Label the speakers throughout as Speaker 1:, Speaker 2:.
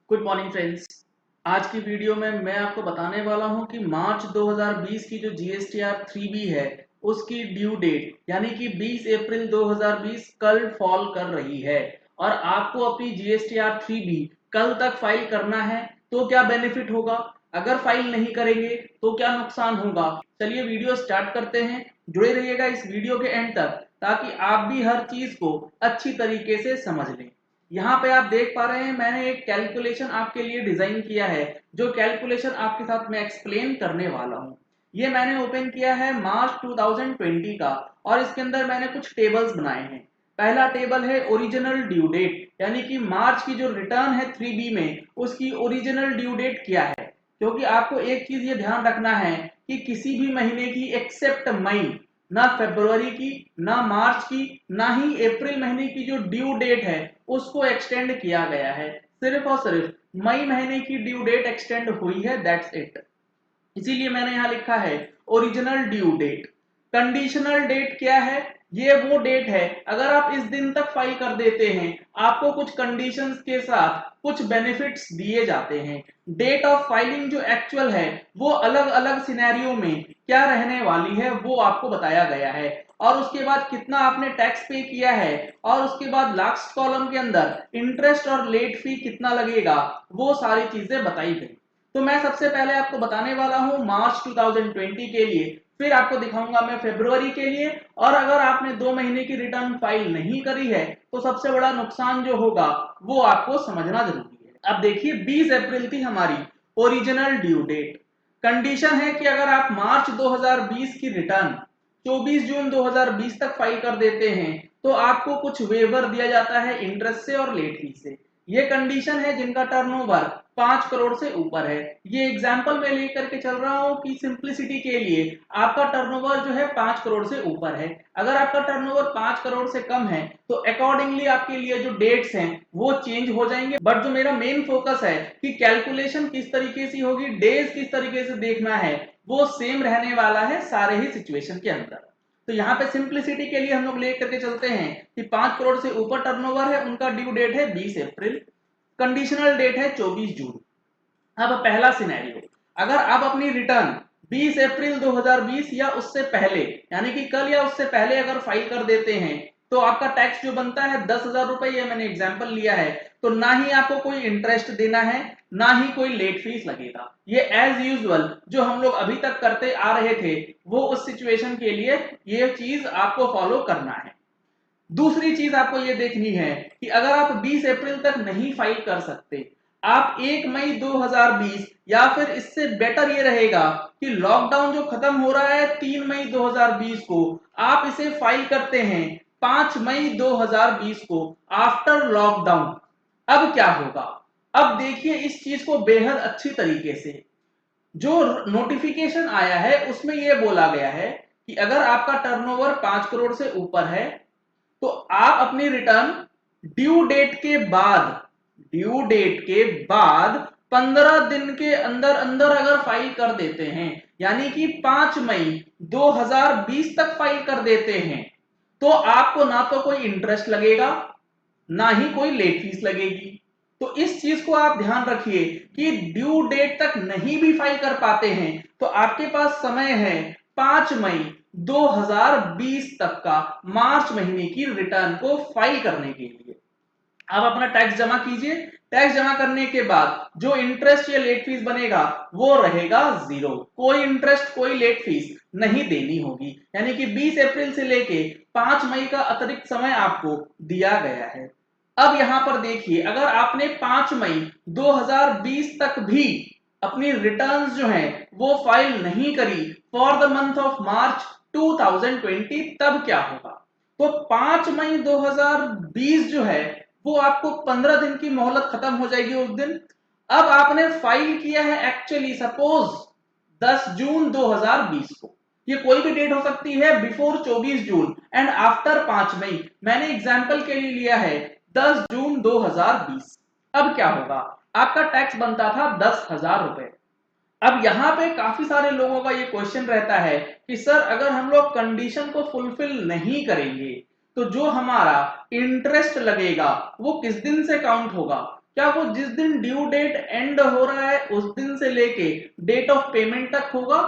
Speaker 1: Good morning friends. आज की video में मैं आपको बताने वाला हूं कि मार्च 2020 की जो जीएसटीआर 3B है उसकी ड्यू डेट यानी कि 20 अप्रैल 2020 कल फॉल कर रही है और आपको अपनी जीएसटीआर 3B कल तक फाइल करना है। तो क्या बेनिफिट होगा, अगर फाइल नहीं करेंगे तो क्या नुकसान होगा। चलिए वीडियो स्टार्ट करते हैं। जुड़े रहिएगा इस वीडियो के एंड तक ताकि आप भी हर चीज को अच्छी तरीके से समझ लें। यहाँ पे आप देख पा रहे हैं मैंने एक कैलकुलेशन आपके लिए डिजाइन किया है, जो कैलकुलेशन आपके साथ मैं एक्सप्लेन करने वाला हूँ। ये मैंने ओपन किया है मार्च 2020 का और इसके अंदर मैंने कुछ टेबल्स बनाए हैं। पहला टेबल है ओरिजिनल ड्यू डेट, यानी कि मार्च की जो रिटर्न है 3B में उसकी ओरिजिनल ड्यू डेट क्या है। क्योंकि आपको एक चीज ये ध्यान रखना है कि किसी भी महीने की एक्सेप्ट मई, ना फरवरी की, ना मार्च की, ना ही अप्रैल महीने की जो ड्यू डेट है उसको एक्सटेंड किया गया है। सिर्फ और सिर्फ मई महीने की ड्यू डेट एक्सटेंड हुई है, दैट्स इट। इसीलिए मैंने यहां लिखा है original due date. Conditional date क्या है, ये वो डेट है अगर आप इस दिन तक फाइल कर देते हैं आपको कुछ कंडीशंस के साथ कुछ बेनिफिट्स दिए जाते हैं। डेट ऑफ फाइलिंग जो एक्चुअल है वो अलग अलग सिनेरियो में क्या रहने वाली है वो आपको बताया गया है, और उसके बाद कितना आपने टैक्स पे किया है, और उसके बाद लास्ट कॉलम के अंदर इंटरेस्ट और लेट फी कितना लगेगा, वो सारी चीजें बताई गई। तो मैं सबसे पहले आपको बताने वाला हूं मार्च 2020 के लिए, फिर आपको दिखाऊंगा मैं फरवरी के लिए। और अगर आपने 2 महीने की रिटर्न फाइल नहीं करी है तो सबसे बड़ा नुकसान जो होगा वो आपको समझना जरूरी है। अब देखिए 20 अप्रैल थी हमारी ओरिजिनल ड्यू डेट। कंडीशन है कि अगर आप मार्च 2020 की रिटर्न 24 जून 2020 तक फाइल कर देते हैं तो आपको कुछ वेवर दिया जाता है इंटरेस्ट से और लेट फी से। ये कंडीशन है जिनका टर्नओवर 5 करोड़ से ऊपर है। ये एग्जांपल मैं लेकर के चल रहा हूं कि सिंपलिसिटी के लिए आपका टर्नओवर जो है 5 करोड़ से ऊपर है। अगर आपका टर्नओवर 5 करोड़ से कम है तो अकॉर्डिंगली आपके लिए जो डेट्स हैं वो चेंज हो जाएंगे। बट जो मेरा मेन फोकस है कि कैलकुलेशन किस तरीके से होगी, डेज किस तरीके से देखना है, वो सेम रहने वाला है सारे ही सिचुएशन के अंदर। तो यहाँ पे सिंपलिसिटी के लिए हम लोग ले करके चलते हैं कि 5 करोड़ से ऊपर टर्नओवर है उनका ड्यू डेट है 20 अप्रैल, कंडीशनल डेट है 24 जून। अब पहला सिनेरियो, अगर आप अपनी रिटर्न 20 अप्रैल 2020 या उससे पहले यानी कि कल या उससे पहले अगर फाइल कर देते हैं तो आपका टैक्स जो बनता है 10,000 रुपए, ये मैंने एग्जांपल लिया है। तो ना ही आपको कोई इंटरेस्ट देना है ना ही कोई लेट फीस लगेगा। ये एज यूजुअल जो हम लोग अभी तक करते आ रहे थे वो उस सिचुएशन के लिए ये चीज आपको फॉलो करना है। दूसरी चीज आपको यह देखनी है कि अगर आप 20 अप्रैल तक नहीं फाइल कर सकते, आप 1 मई 2020 या फिर इससे बेटर ये रहेगा कि लॉकडाउन जो खत्म हो रहा है 3 मई 2020 को, आप इसे फाइल करते हैं 5 मई 2020 को आफ्टर लॉकडाउन। अब क्या होगा, अब देखिए इस चीज को बेहद अच्छी तरीके से। जो नोटिफिकेशन आया है उसमें यह बोला गया है कि अगर आपका टर्नओवर 5 करोड़ से ऊपर है तो आप अपनी रिटर्न ड्यू डेट के बाद ड्यू डेट के बाद 15 दिन के अंदर अंदर अगर फाइल कर देते हैं, यानी कि 5 मई 2020 तक फाइल कर देते हैं, तो आपको ना तो कोई इंटरेस्ट लगेगा ना ही कोई लेट फीस लगेगी। तो इस चीज को आप ध्यान रखिए कि ड्यू डेट तक नहीं भी फाइल कर पाते हैं तो आपके पास समय है 5 मई 2020 तक का मार्च महीने की रिटर्न को फाइल करने के लिए। आप अपना टैक्स जमा कीजिए। टैक्स जमा करने के बाद जो इंटरेस्ट या लेट फीस बनेगा वो रहेगा जीरो। कोई इंटरेस्ट कोई लेट फीस नहीं देनी होगी, यानी कि 20 अप्रैल से लेके 5 मई का अतिरिक्त समय आपको दिया गया है। अब यहां पर देखिए, अगर आपने 5 मई 2020 तक भी अपनी रिटर्न्स जो हैं वो फाइल नहीं करी for the month of March 2020, तब क्या होगा। तो 5 मई 2020 जो है वो आपको 15 दिन की मोहलत खत्म हो जाएगी उस दिन। अब आपने फाइल किया है एक्चुअली सपोज 10 जून 2020 को, ये कोई भी डेट हो सकती है बिफोर 24 जून एंड आफ्टर 5 मई। मैंने एग्जांपल के लिए लिया है 10 जून 2020। अब क्या होगा, आपका टैक्स बनता था 10,000 रुपए। अब यहाँ पे काफी सारे लोगों का ये क्वेश्चन रहता है कि सर अगर हम लोग कंडीशन को फुलफिल नहीं करेंगे तो जो हमारा इंटरेस्ट लगेगा वो किस दिन से काउंट होगा। क्या वो जिस दिन ड्यू डेट एंड हो रहा है उस दिन से लेके डेट ऑफ पेमेंट तक होगा,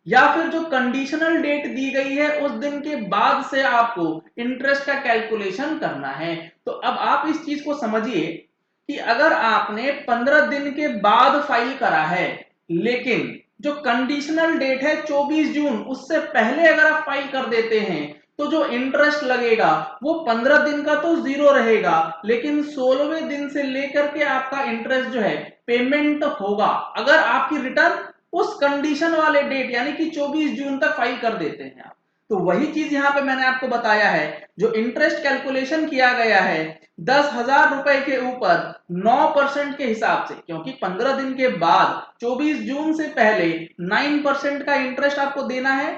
Speaker 1: या फिर जो कंडीशनल डेट दी गई है उस दिन के बाद से आपको इंटरेस्ट का कैलकुलेशन करना है? तो अब आप इस चीज को समझिए कि अगर आपने 15 दिन के बाद फाइल करा है, लेकिन जो कंडीशनल डेट है 24 जून, उससे पहले अगर आप फाइल कर देते हैं, तो जो इंटरेस्ट लगेगा वो 15 दिन का तो जीरो रहेगा, लेकिन 16वें दिन से लेकर के आपका इंटरेस्ट जो है पेमेंट होगा, अगर आपकी रिटर्न उस कंडीशन वाले डेट यानी कि 24 जून तक फाइल कर देते हैं आप। तो वही चीज यहां पे मैंने आपको बताया है, जो इंटरेस्ट कैलकुलेशन किया गया है 10,000 रुपए के ऊपर 9% के हिसाब से, क्योंकि 15 दिन के बाद 24 जून से पहले 9% का इंटरेस्ट आपको देना है,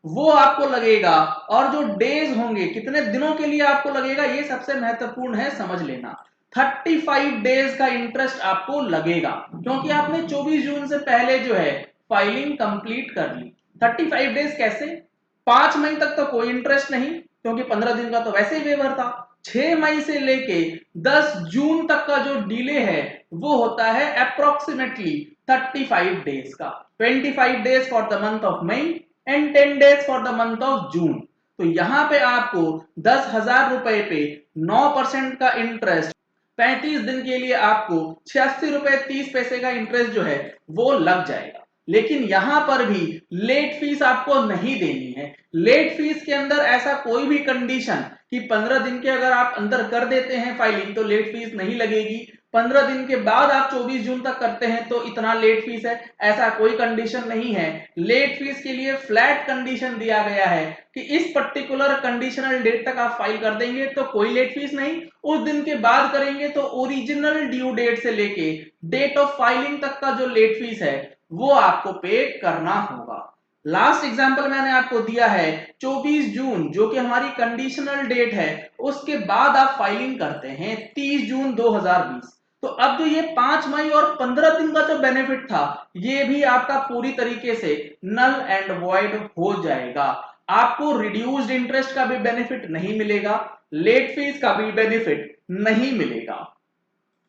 Speaker 1: वो आपको लगेगा। और जो डेज होंगे, कितने दिनों के लिए आपको लगेगा, ये सबसे महत्वपूर्ण है, समझ लेना। 35 डेज का इंटरेस्ट आपको लगेगा, क्योंकि आपने 24 जून से पहले जो है फाइलिंग कंप्लीट कर ली। 35 डेज कैसे? 5 मई तक तो कोई इंटरेस्ट नहीं, क्योंकि 15 दिन का तो वैसे ही वेवर था। 6 मई से लेके 10 जून तक का जो डिले है वो होता है अप्रोक्सीमेटली 35 डेज का। 25 days for the month of May and 10 days for the month of June. तो यहां पे आपको 10,000 रुपए पे 9% का इंटरेस्ट, 35 दिन के लिए आपको 86 रुपए 30 पैसे का इंटरेस्ट जो है वो लग जाएगा। लेकिन यहां पर भी लेट फीस आपको नहीं देनी है। लेट फीस के अंदर ऐसा कोई भी कंडीशन कि 15 दिन के अगर आप अंदर कर देते हैं फाइलिंग तो लेट फीस नहीं लगेगी, 15 दिन के बाद आप 24 जून तक करते हैं तो इतना लेट फीस है, ऐसा कोई कंडीशन नहीं है। लेट फीस के लिए फ्लैट कंडीशन दिया गया है कि इस पर्टिकुलर कंडीशनल डेट तक आप फाइल कर देंगे तो कोई लेट फीस नहीं, उस दिन के बाद करेंगे तो ओरिजिनल ड्यू डेट से लेके डेट ऑफ फाइलिंग तक का जो लेट फीस है वो आपको पे करना होगा। लास्ट एग्जांपल मैंने आपको दिया है 24 जून, जो कि हमारी कंडीशनल डेट है, उसके बाद आप फाइलिंग करते हैं 30 जून 2020। तो अब जो ये 5 मई और 15 दिन का जो बेनिफिट था ये भी आपका पूरी तरीके से नल एंड वॉइड हो जाएगा। आपको रिड्यूस्ड इंटरेस्ट का भी बेनिफिट नहीं मिलेगा, लेट फीस का भी बेनिफिट नहीं मिलेगा।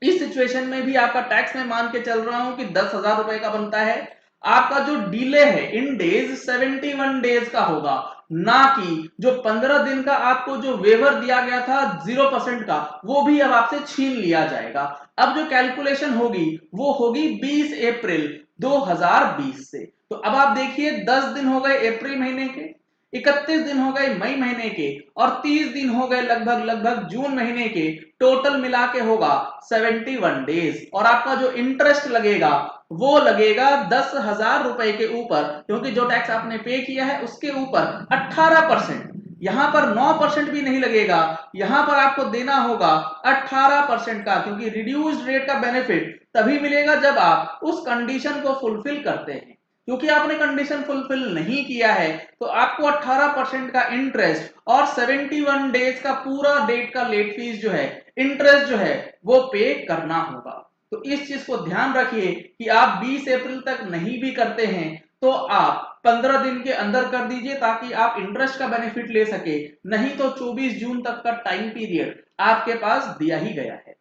Speaker 1: इस सिचुएशन में भी आपका टैक्स में मान के चल रहा हूं कि 10,000 रुपए का बनता है, आपका जो डिले है इन डेज 71 डेज का होगा, ना कि जो 15 दिन का आपको जो वेवर दिया गया था 0% का, वो भी अब आपसे छीन लिया जाएगा। अब जो कैलकुलेशन होगी वो होगी 20 अप्रैल 2020 से। तो अब आप देखिए 10 दिन हो गए अप्रैल महीने के, 31 दिन हो गए मई महीने के, और 30 दिन हो गए लगभग लगभग जून महीने के, टोटल मिला के होगा 71 डेज। और आपका जो इंटरेस्ट लगेगा वो लगेगा 10,000 रुपए के ऊपर, क्योंकि जो टैक्स आपने पे किया है उसके ऊपर 18%। यहां पर 9% भी नहीं लगेगा, यहां पर आपको देना होगा 18% का, क्योंकि रिड्यूस्ड रेट का बेनिफिट तभी मिलेगा जब आप उस कंडीशन को फुलफिल करते हैं। क्योंकि आपने कंडीशन फुलफिल नहीं किया है तो आपको 18% का इंटरेस्ट और 71 डेज का पूरा डेट का लेट फीस जो है, इंटरेस्ट जो है वो पे करना होगा। तो इस चीज को ध्यान रखिए कि आप 20 अप्रैल तक नहीं भी करते हैं तो आप 15 दिन के अंदर कर दीजिए ताकि आप इंटरेस्ट का बेनिफिट ले सके, नहीं तो 24 जून तक का टाइम पीरियड आपके पास दिया ही गया है।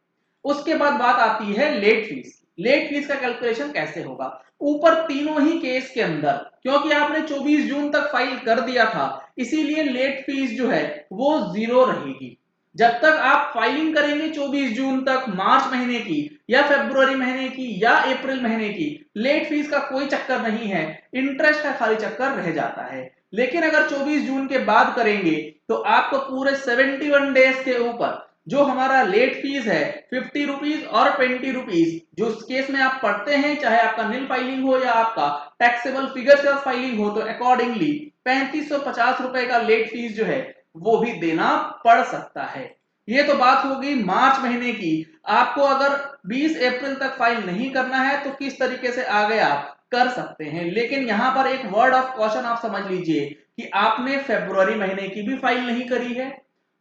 Speaker 1: उसके बाद बात आती है लेट फीस। लेट फीस का कैलकुलेशन कैसे होगा? ऊपर तीनों ही केस के अंदर, क्योंकि आपने 24 जून तक फाइल कर दिया था, इसीलिए लेट फीस जो है वो जीरो रहेगी। जब तक आप फाइलिंग करेंगे 24 जून तक मार्च महीने की या फरवरी महीने की या अप्रैल महीने की, लेट फीस का कोई चक्कर नहीं है, इंटरेस्ट का खाली चक्कर रह जाता है। लेकिन अगर 24 जून के बाद करेंगे तो आपको पूरे 71 डेज के ऊपर जो हमारा लेट फीस है 50 रुपीज और 20 रुपीज, जो उस केस में आप पढ़ते हैं, चाहे आपका नील फाइलिंग हो या आपका टैक्सेबल फिगर सेल्स फाइलिंग हो, तो अकॉर्डिंगली 3550 रुपए का लेट फीस जो है वो भी देना पड़ सकता है। ये तो बात होगी मार्च महीने की। आपको अगर 20 अप्रैल तक फाइल नहीं करना है तो किस तरीके से आगे आप कर सकते हैं, लेकिन यहां पर एक वर्ड ऑफ कॉशन आप समझ लीजिए कि आपने फरवरी महीने की भी फाइल नहीं करी है,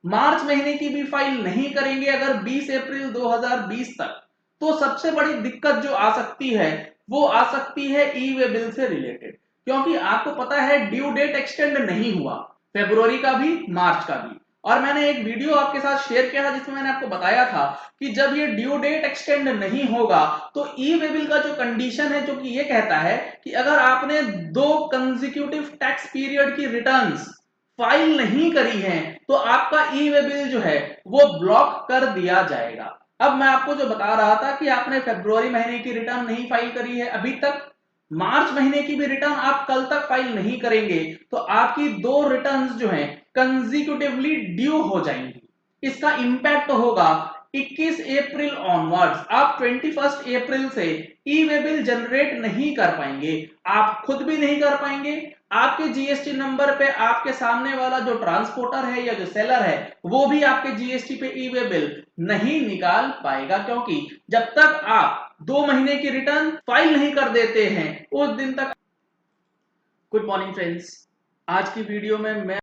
Speaker 1: मार्च महीने की भी फाइल नहीं करेंगे अगर 20 अप्रैल 2020 तक, तो सबसे बड़ी दिक्कत जो आ सकती है वो आ सकती है ई वे बिल से रिलेटेड। क्योंकि आपको पता है ड्यू डेट एक्सटेंड नहीं हुआ, फरवरी का भी मार्च का भी, और मैंने एक वीडियो आपके साथ शेयर किया था जिसमें मैंने आपको बताया था कि जब ये ड्यू डेट एक्सटेंड नहीं होगा तो ई वेबिल का जो कंडीशन है जो कि ये कहता है कि अगर आपने 2 कंसेक्यूटिव टैक्स पीरियड की रिटर्न्स फाइल नहीं करी है तो आपका ई वेबिल जो है वो ब्लॉक कर दिया जाएगा। अब मैं आपको जो बता रहा था कि आपने फरवरी महीने की रिटर्न नहीं फाइल करी है अभी तक, मार्च महीने की भी रिटर्न आप कल तक फाइल नहीं करेंगे तो आपकी 2 रिटर्न्स जो हैं कंसेक्यूटिवली ड्यू हो जाएंगी। इसका इंपैक्ट होगा 21 अप्रैल ऑनवर्ड्स। आप 21 अप्रैल से ई वे बिल जनरेट नहीं कर पाएंगे, आप खुद भी नहीं कर पाएंगे, आपके जीएसटी नंबर पे आपके सामने वाला जो ट्रांसपोर्टर है या जो सेलर है वो भी आपके जीएसटी पे ई वे बिल नहीं निकाल पाएगा, क्योंकि जब तक आप 2 महीने की रिटर्न फाइल नहीं कर देते हैं उस दिन तक। गुड मॉर्निंग फ्रेंड्स, आज की वीडियो में मैं